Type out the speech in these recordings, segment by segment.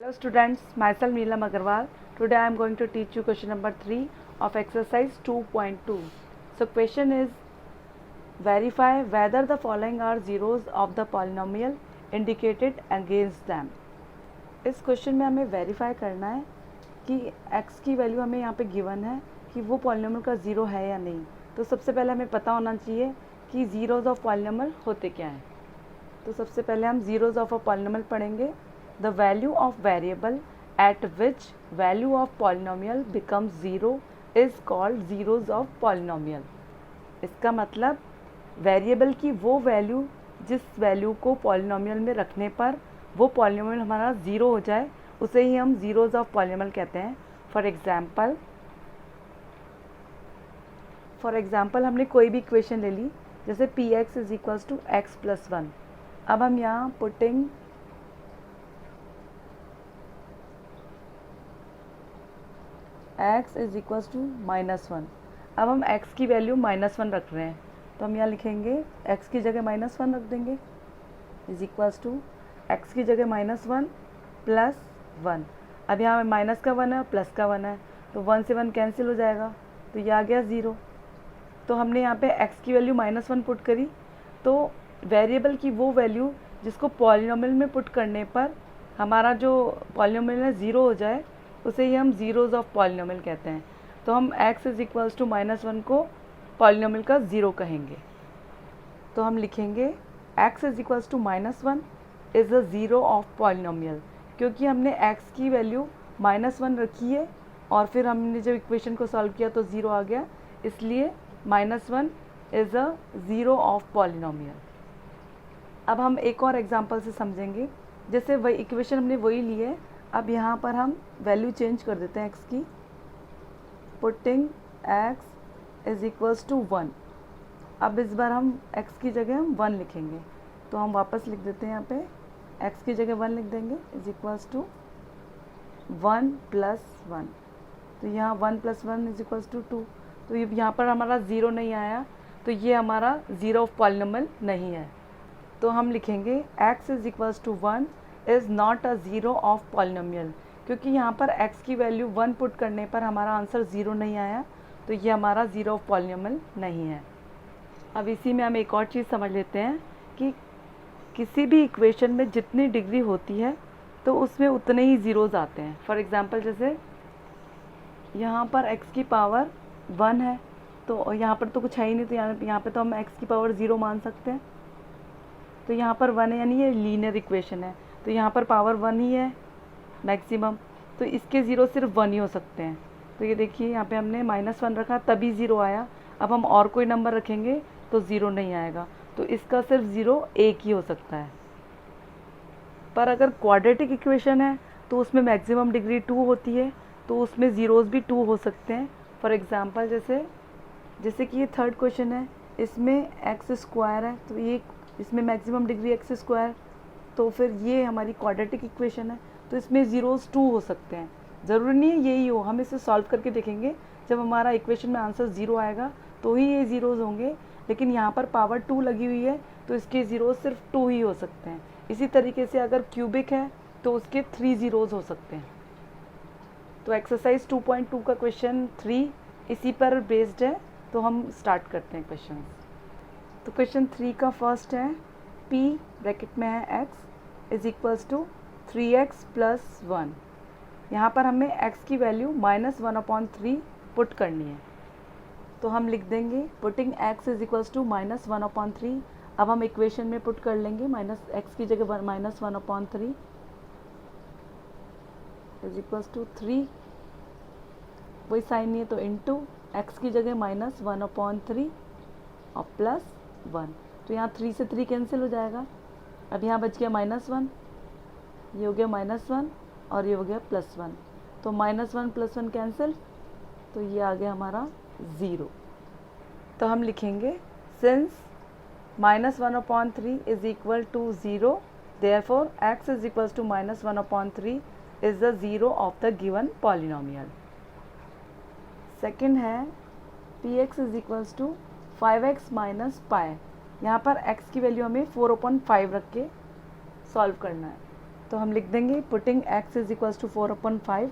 Hello students, myself Neelam Agarwal. Today I am going to teach you question number 3 of exercise 2.2. So question is, verify whether the following are zeros of the polynomial indicated against them. इस question में हमें verify करना है कि x की value हमें यहाँ पे गिवन है कि वो पॉलिनोमियल का ज़ीरो है या नहीं. तो सबसे पहले हमें पता होना चाहिए कि ज़ीरोज़ ऑफ पॉलिनोमियल होते क्या हैं. तो सबसे पहले हम ज़ीरोज़ ऑफ अ पॉलिनोमियल पढ़ेंगे. The value of variable at which value of polynomial becomes zero is called zeros of polynomial. इसका मतलब वेरिएबल की वो वैल्यू जिस वैल्यू को पॉलिनोमियल में रखने पर वो पॉलिनोमियल हमारा ज़ीरो हो जाए उसे ही हम ज़ीरोज़ ऑफ पॉलिनोमियल कहते हैं. फॉर एग्ज़ाम्पल हमने कोई भी इक्वेशन ले ली, जैसे p x is equals to x plus one. अब हम यहाँ putting x is equals to -1. अब हम x की वैल्यू -1 रख रहे हैं, तो हम यहाँ लिखेंगे x की जगह -1 रख देंगे इज इक्वल्स टू x की जगह -1 प्लस 1. अब यहाँ माइनस का 1 है प्लस का 1 है, तो 1 से 1 कैंसिल हो जाएगा, तो ये आ गया 0. तो हमने यहाँ पे x की वैल्यू -1 पुट करी, तो वेरिएबल की वो वैल्यू जिसको पॉलिनोमियल में पुट करने पर हमारा जो पॉलिनोमियल है ज़ीरो हो जाए उसे ही हम ज़ीरोज़ ऑफ पॉलिनोमियल कहते हैं. तो हम x इज इक्वल्स टू -1 को पॉलिनोमियल का ज़ीरो कहेंगे. तो हम लिखेंगे x is equals to -1 is a zero of polynomial, क्योंकि हमने x की वैल्यू -1 रखी है और फिर हमने जब इक्वेशन को सॉल्व किया तो ज़ीरो आ गया, इसलिए -1 is a zero of polynomial. अब हम एक और एग्जांपल से समझेंगे. जैसे वही इक्वेशन हमने वही ली है, अब यहाँ पर हम वैल्यू चेंज कर देते हैं x की. Putting x is equals to 1. अब इस बार हम x की जगह हम 1 लिखेंगे, तो हम वापस लिख देते हैं यहाँ पे x की जगह 1 लिख देंगे इज इक्वल्स टू 1 प्लस 1. तो यहाँ 1 प्लस 1 इज इक्वल्स टू 2. तो ये यहाँ पर हमारा ज़ीरो नहीं आया, तो ये हमारा ज़ीरो ऑफ पॉलिनोमियल नहीं है. तो हम लिखेंगे x is equals to 1 is not a zero of polynomial, क्योंकि यहाँ पर x की वैल्यू 1 पुट करने पर हमारा आंसर ज़ीरो नहीं आया, तो ये हमारा ज़ीरो ऑफ पॉलिनोमियल नहीं है. अब इसी में हम एक और चीज़ समझ लेते हैं कि किसी भी इक्वेशन में जितनी डिग्री होती है तो उसमें उतने ही ज़ीरोज़ आते हैं. फॉर एग्ज़ाम्पल जैसे यहाँ पर x की पावर 1 है, तो यहाँ पर तो कुछ है ही नहीं, तो यहाँ पर तो हम x की पावर 0 मान सकते हैं. तो यहाँ पर 1 है, यानी ये लीनियर इक्वेशन है, तो यहाँ पर पावर 1 ही है मैक्सिमम, तो इसके ज़ीरो सिर्फ 1 ही हो सकते हैं. तो ये देखिए यहाँ पे हमने -1 रखा तभी ज़ीरो आया. अब हम और कोई नंबर रखेंगे तो ज़ीरो नहीं आएगा, तो इसका सिर्फ ज़ीरो एक ही हो सकता है. पर अगर क्वाड्रेटिक इक्वेशन है तो उसमें मैक्सिमम डिग्री 2 होती है, तो उसमें ज़ीरोज़ भी 2 हो सकते हैं. फॉर एग्ज़ाम्पल जैसे कि ये थर्ड क्वेश्चन है, इसमें एक्स स्क्वायर है, तो ये इसमें मैक्सिमम डिग्री एक्स स्क्वायर, तो फिर ये हमारी क्वाड्रेटिक इक्वेशन है, तो इसमें ज़ीरोज़ 2 हो सकते हैं. ज़रूरी नहीं है यही हो, हम इसे सॉल्व करके देखेंगे. जब हमारा इक्वेशन में आंसर ज़ीरो आएगा तो ही ये ज़ीरोज़ होंगे, लेकिन यहाँ पर पावर 2 लगी हुई है तो इसके ज़ीरोज़ सिर्फ 2 ही हो सकते हैं. इसी तरीके से अगर क्यूबिक है तो उसके 3 ज़ीरोज़ हो सकते हैं. तो एक्सरसाइज 2.2 का क्वेश्चन 3 इसी पर बेस्ड है, तो हम स्टार्ट करते हैं क्वेश्चन. तो क्वेश्चन 3 का फर्स्ट है p ब्रैकेट में है x is equals to 3x plus 1. यहाँ पर हमें x की वैल्यू -1/3 पुट करनी है, तो हम लिख देंगे putting x is equals to -1/3. अब हम इक्वेशन में पुट कर लेंगे x की जगह -1/3 इज इक्वल्स टू 3, वही साइन नहीं है तो इनटू x की जगह -1/3 और प्लस 1. तो यहाँ 3 से 3 कैंसिल हो जाएगा. अब यहाँ बच गया -1, ये हो गया -1 और ये हो गया +1, तो -1 + 1 कैंसिल, तो ये आ गया हमारा 0. तो हम लिखेंगे since -1/3 is equal to 0, therefore x is equals to -1/3 is the zero of the given polynomial. Second है px is equals to 5x minus pi. यहाँ पर x की वैल्यू हमें 4/5 रख के सॉल्व करना है. तो हम लिख देंगे putting x is equals to 4/5।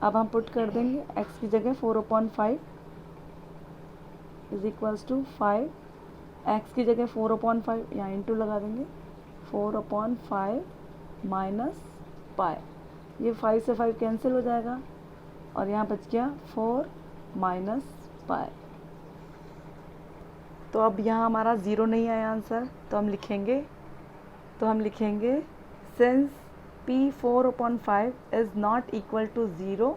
अब हम पुट कर देंगे x की जगह 4/5 इज इक्वल्स टू 5, x की जगह 4/5 यहाँ इंटू लगा देंगे 4/5 माइनस पाई, ये 5 से 5 कैंसिल हो जाएगा और यहाँ बच गया 4 माइनस पाई। तो अब यहाँ हमारा ज़ीरो नहीं आया आंसर, तो हम लिखेंगे since p 4/5 is not equal to 0,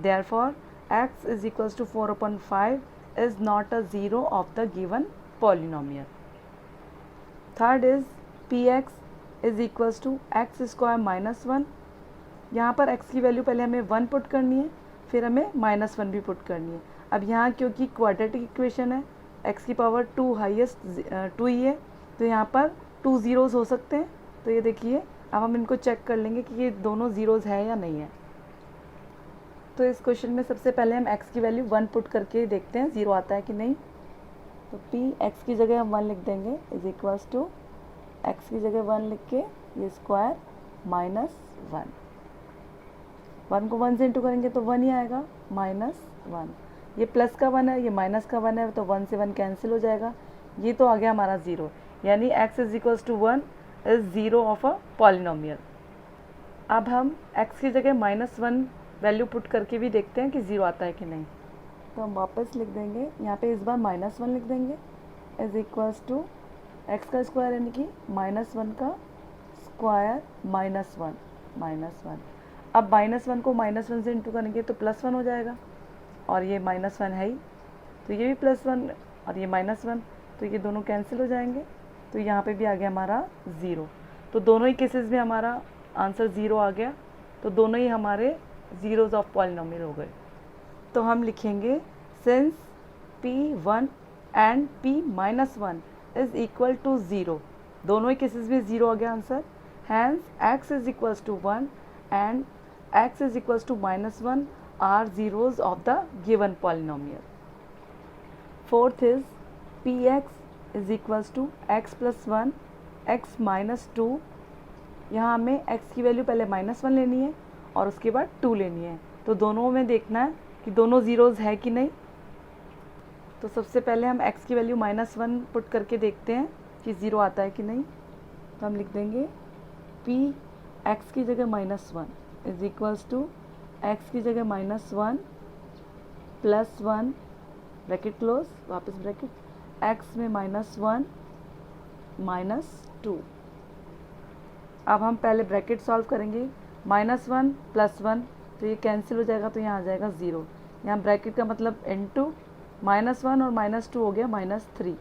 therefore x is equals to 4/5 is not a zero of the given polynomial. Third is px is equals to x square minus 1। यहाँ पर x की value पहले हमें 1 put करनी है, फिर हमें -1 भी पुट करनी है। अब यहाँ क्योंकि क्वाड्रेटिक इक्वेशन है, x की पावर 2 हाईएस्ट 2 ही है, तो यहाँ पर 2 ज़ीरोज़ हो सकते हैं। तो ये देखिए, अब हम इनको चेक कर लेंगे कि ये दोनों ज़ीरोज़ है या नहीं है। तो इस क्वेश्चन में सबसे पहले हम x की वैल्यू 1 पुट करके देखते हैं ज़ीरो आता है कि नहीं। तो p x की जगह हम 1 लिख देंगे इज इक्वल्स टू x की जगह 1 लिख के ये स्क्वायर -1। 1 को 1 से इंटू करेंगे तो 1 ही आएगा -1। ये प्लस का 1 है, ये माइनस का 1 है, तो 1 से 1 कैंसिल हो जाएगा। ये तो आ गया हमारा ज़ीरो, यानी x is equals to 1 is zero of a polynomial. अब हम x की जगह -1 वैल्यू पुट करके भी देखते हैं कि ज़ीरो आता है कि नहीं। तो हम वापस लिख देंगे, यहाँ पे इस बार -1 लिख देंगे इज इक्वल्स टू x का स्क्वायर यानी कि -1 का स्क्वायर -1। अब -1 को -1 से इंटू करेंगे तो +1 हो जाएगा, और ये -1 है ही, तो ये भी +1 और ये -1, तो ये दोनों कैंसिल हो जाएंगे। तो यहाँ पे भी आ गया हमारा ज़ीरो। तो दोनों ही केसेस में हमारा आंसर ज़ीरो आ गया, तो दोनों ही हमारे ज़ीरोज़ ऑफ पॉलिनोमियल हो गए। तो हम लिखेंगे since p1 and p-1 is equal to 0, दोनों ही केसेस में ज़ीरो आ गया answer. Hence x is equals to 1 and x is equals to -1 are zeros of the given polynomial. Fourth is px is equals to x plus 1 x minus 2। यहाँ हमें x की value पहले -1 लेनी है और उसके बाद 2 लेनी है, तो दोनों में देखना है कि दोनों ज़ीरोज़ है कि नहीं। तो सबसे पहले हम x की वैल्यू -1 पुट करके देखते हैं कि ज़ीरो आता है कि नहीं। तो हम लिख देंगे p x की जगह -1 इज इक्वल्स टू x की जगह -1 प्लस 1 ब्रैकेट क्लोज, वापस ब्रैकेट, x में -1 -2। अब हम पहले ब्रैकेट सॉल्व करेंगे, -1 प्लस 1, तो ये कैंसिल हो जाएगा, तो यहाँ आ जाएगा ज़ीरो। यहाँ ब्रैकेट का मतलब इनटू -1 और -2 हो गया -3।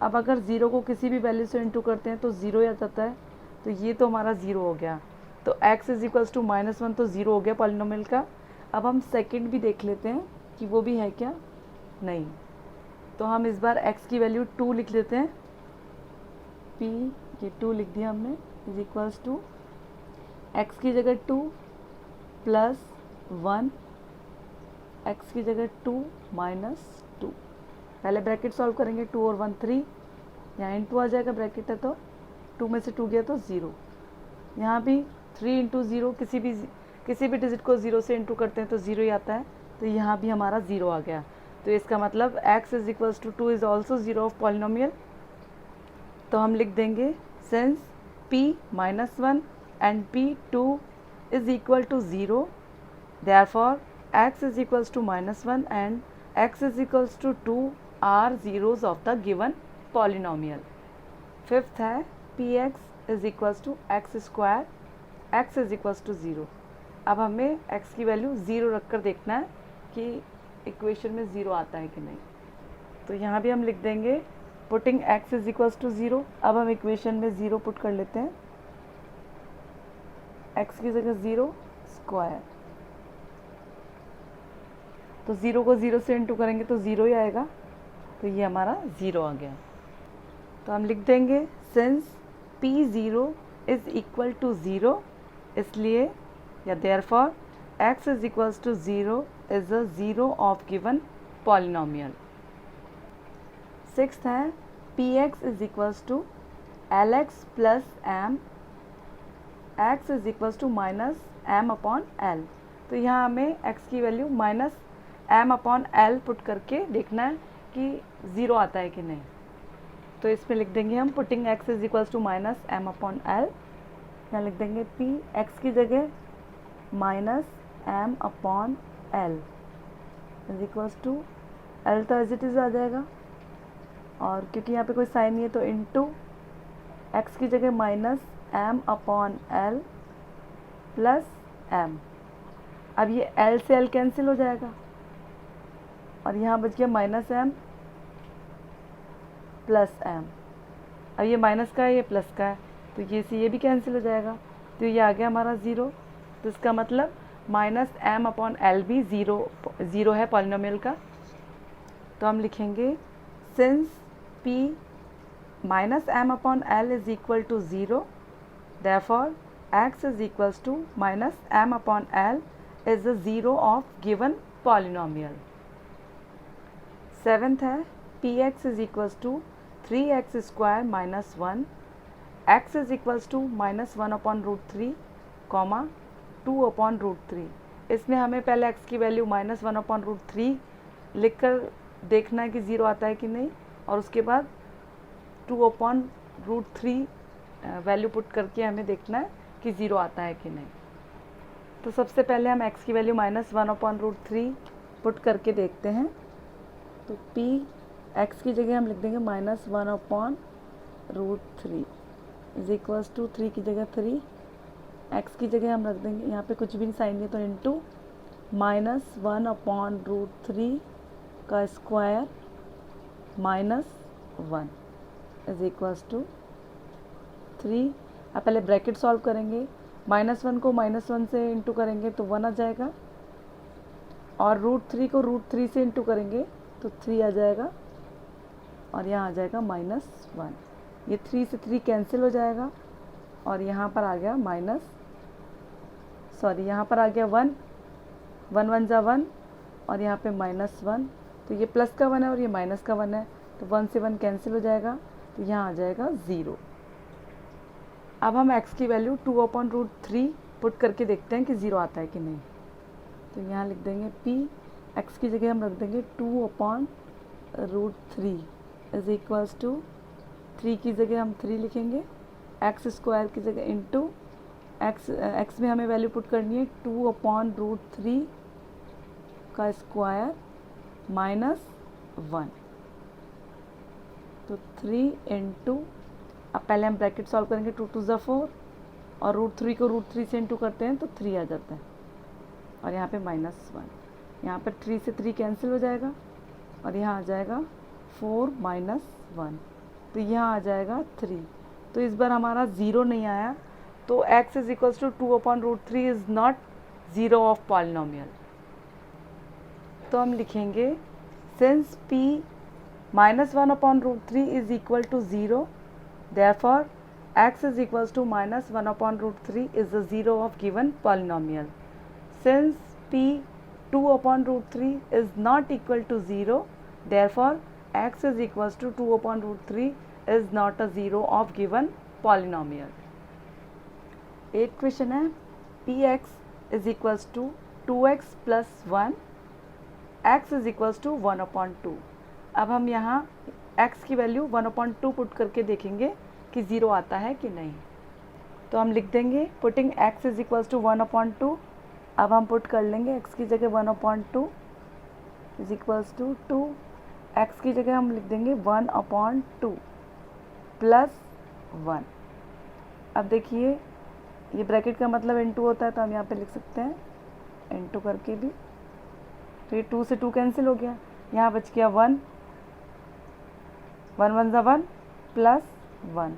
अब अगर ज़ीरो को किसी भी वैल्यू से इंटू करते हैं तो ज़ीरो ही आ जाता है, तो ये तो हमारा ज़ीरो हो गया। तो x इज इक्वल्स टू -1 तो ज़ीरो हो गया पॉलिनोमियल का। अब हम सेकंड भी देख लेते हैं कि वो भी है क्या, नहीं। तो हम इस बार x की वैल्यू 2 लिख लेते हैं, p ये 2 लिख दिया हमने इज इक्वल्स टू x की जगह 2 प्लस 1, x की जगह 2 -2। पहले ब्रैकेट सॉल्व करेंगे, 2 और 1 3, यहाँ इंटू आ जाएगा, ब्रैकेट है तो 2 में से 2 गया तो 0। यहाँ भी 3 इंटू 0, किसी भी डिजिट को 0 से इंटू करते हैं तो 0 ही आता है, तो यहाँ भी हमारा 0 आ गया। तो इसका मतलब x is equals to 2 is also zero of polynomial. तो हम लिख देंगे since p-1 and p2 is equal to 0, therefore x is equals to -1 and x is equals to 2 are zeros of the given polynomial. Fifth है px is equals to x square, x is equals to 0। अब हमें x की value 0 रख कर देखना है कि equation में 0 आता है कि नहीं। तो यहाँ भी हम लिख देंगे putting x is equals to 0। अब हम इक्वेशन में 0 पुट कर लेते हैं, x की जगह 0 स्क्वायर, तो 0 को 0 से इंटू करेंगे तो 0 ही आएगा, तो ये हमारा 0 आ गया। तो हम लिख देंगे since p0 is equal to 0, इसलिए या therefore x is equals to 0 is a zero of given polynomial. Sixth है px is equals to lx plus m x is equals to minus m upon l. तो यहाँ हमें x की value minus m upon l put करके देखना है कि zero आता है कि नहीं। तो इसमें लिख देंगे हम putting x is equals to minus m upon l. यहाँ लिख देंगे p x की जगह minus m upon l is equals to l तो एज इट इज़ आ जाएगा, और क्योंकि यहाँ पे कोई साइन नहीं है तो इनटू x की जगह minus m upon l plus m. अब ये l से l कैंसिल हो जाएगा और यहाँ बच गया माइनस एम प्लस एम। अब ये माइनस का है, ये प्लस का है, तो ये से ये भी कैंसिल हो जाएगा, तो ये आ गया हमारा ज़ीरो। तो इसका मतलब माइनस एम अपॉन एल भी ज़ीरो है पॉलिनोमियल का। तो हम लिखेंगे since p minus m upon l is equal to zero, therefore x is equals to minus m upon l is the zero of given polynomial. Seventh है px is equals to 3x square minus 1, x is equals to minus 1 upon root 3 comma 2 upon root 3। इसमें हमें पहले x की value minus 1 upon root 3 लिख कर देखना है कि ज़ीरो आता है कि नहीं, और उसके बाद 2 अपॉन रूट 3 वैल्यू पुट करके हमें देखना है कि ज़ीरो आता है कि नहीं। तो सबसे पहले हम x की value minus 1 upon root 3 put करके देखते हैं। तो p x की जगह हम लिख देंगे minus 1 upon root 3 is equals to 3 की जगह 3, x की जगह हम रख देंगे, यहाँ पे कुछ भी नहीं साइन नहीं तो इनटू माइनस 1 अपॉन रूट 3 का square minus 1 is equals to 3। अब पहले ब्रैकेट सॉल्व करेंगे, माइनस 1 को माइनस 1 से इंटू करेंगे तो 1 आ जाएगा, और रूट 3 को रूट 3 से इंटू करेंगे तो 3 आ जाएगा, और यहाँ आ जाएगा माइनस 1। ये 3 से 3 कैंसिल हो जाएगा, और यहाँ पर आ गया यहाँ पर आ गया 1, 1 1 जा 1, और यहाँ पे माइनस 1। तो ये प्लस का 1 है और ये माइनस का 1 है, तो 1 से 1 कैंसिल हो जाएगा, तो यहाँ आ जाएगा ज़ीरो। अब हम x की वैल्यू 2 अपॉन रूट 3 पुट करके देखते हैं कि ज़ीरो आता है कि नहीं। तो यहाँ लिख देंगे p x की जगह हम रख देंगे 2 upon root 3 is equals to 3 की जगह हम 3 लिखेंगे, x स्क्वायर की जगह इंटू x में हमें वैल्यू पुट करनी है 2 अपॉन रूट 3 का स्क्वायर माइनस 1। तो 3 इंटू, अब पहले हम ब्रैकेट सॉल्व करेंगे, 2 2 ज़ा 4, और रूट 3 को रूट 3 से इंटू करते हैं तो 3 आ जाता है, और यहाँ पे माइनस 1। यहाँ पर 3 से 3 कैंसिल हो जाएगा, और यहाँ आ जाएगा 4 माइनस 1, तो यहाँ आ जाएगा 3। तो इस बार हमारा ज़ीरो नहीं आया, तो x is equals to 2 upon root 3 is not zero of polynomial. तो हम लिखेंगे since p minus 1 upon root 3 is equal to zero, therefore x is equals to minus 1 upon root 3 is the zero of given polynomial. Since p 2 upon root 3 is not equal to 0, therefore x is equals to 2 upon root 3 is not a zero of given polynomial. 8th question है px is equals to 2x plus 1, x is equals to 1 upon 2। अब हम यहाँ x की value 1 upon 2 put करके देखेंगे कि zero आता है कि नहीं। तो हम लिख देंगे putting x is equals to 1 upon 2। अब हम पुट कर लेंगे x की जगह 1 upon 2 is equals to 2, x की जगह हम लिख देंगे 1 अपॉन 2 प्लस 1। अब देखिए ये ब्रैकेट का मतलब इनटू होता है, तो हम यहाँ पे लिख सकते हैं इनटू करके भी। तो ये 2 से 2 कैंसिल हो गया, यहाँ बच गया 1, 1 1 ज़ा 1 प्लस 1,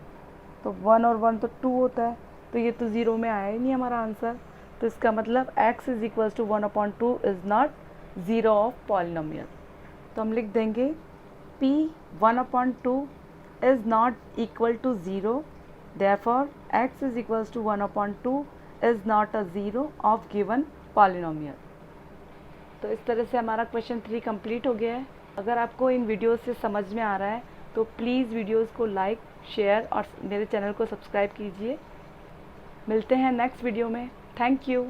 तो 1 और 1 तो 2 होता है, तो ये तो ज़ीरो में आया ही नहीं हमारा आंसर। तो इसका मतलब x is equals to 1 upon 2 is not zero of polynomial. तो हम लिख देंगे p 1 upon 2 is not equal to zero, therefore x is equals to 1 upon 2 is not a zero of given polynomial. तो इस तरह से हमारा क्वेश्चन 3 कंप्लीट हो गया है। अगर आपको इन वीडियोस से समझ में आ रहा है तो प्लीज़ वीडियोस को लाइक, शेयर और मेरे चैनल को सब्सक्राइब कीजिए। मिलते हैं नेक्स्ट वीडियो में। Thank you.